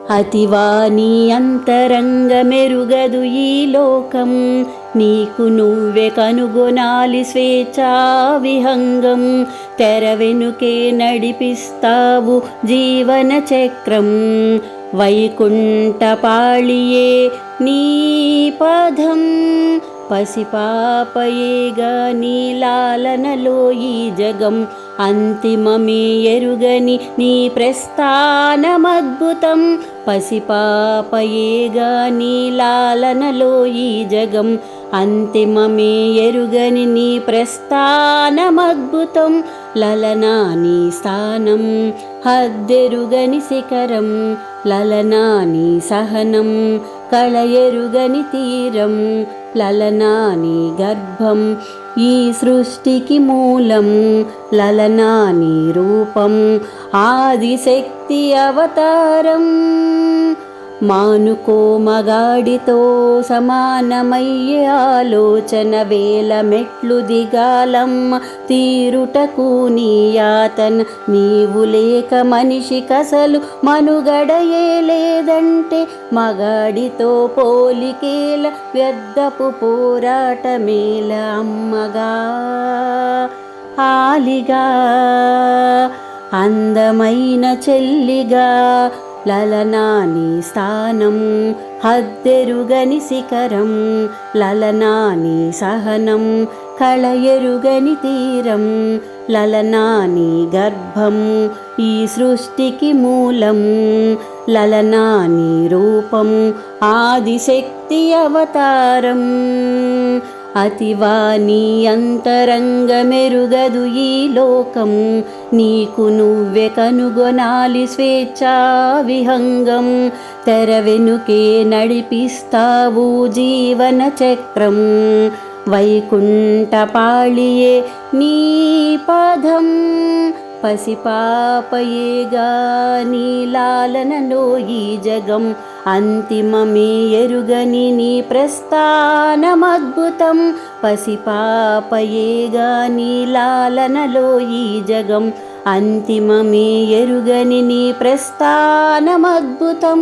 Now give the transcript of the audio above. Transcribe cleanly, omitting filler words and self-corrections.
అతివా నీ అంతరంగ మెరుగదు ఈ లోకం, నీకు నువ్వే కనుగొనాలి స్వేచ్ఛా విహంగం. తెర వెనుకే నడిపిస్తావు జీవన చక్రం, వైకుంఠపాళియే నీ పదం. పసిపాపయేగా నీ లాలనలో ఈ జగం, అంతిమమే ఎరుగని నీ ప్రస్థానమద్భుతం. పసిపాపయేగా నీ లాలనలో ఈ జగం, అంతిమమే ఎరుగని నీ ప్రస్థానమద్భుతం. లలనా నీ స్థానం హద్దెరుగని శిఖరం, లలనా నీ సహనం కళయెరుగని తీరం. లలనా నీ గర్భం ఈ సృష్టికి మూలం, లలనా నీ రూపం ఆదిశక్తి అవతారం. మానుకో మగాడితో సమానమయ్యే ఆలోచన, వేల మెట్లు దిగాలమ్మ తీరుటకు నీ యాతన. నీవు లేక మనిషి కసలు మనుగడయే లేదంటే, మగాడితో పోలికేల వ్యర్థపు పోరాటమేల. అమ్మగా ఆలిగా అందమైన చెల్లిగా, లలనా నీ స్థానం హద్దెరుగని శిఖరం, లలనా నీ సహనం కళయెరుగని తీరం. లలనా నీ గర్భం ఈ సృష్టికి మూలం, లలనా నీ రూపం ఆదిశక్తి అవతారం. అతివా నీ అంతరంగ మెరుగదు ఈ లోకం, నీకు నువ్వే కనుగొనాలి స్వేచ్ఛా విహంగం. తెర వెనుకే నడిపిస్తావు జీవన చక్రం, వైకుంఠపాళియే నీ పదం. పసిపాపయేగా నీ లాలనలో ఈ జగం, అంతిమమే ఎరుగని నీ ప్రస్థానమద్భుతం. పసిపాపయేగా నీ లాలనలో ఈ జగం, అంతిమమే ఎరుగని నీ ప్రస్థానమద్భుతం.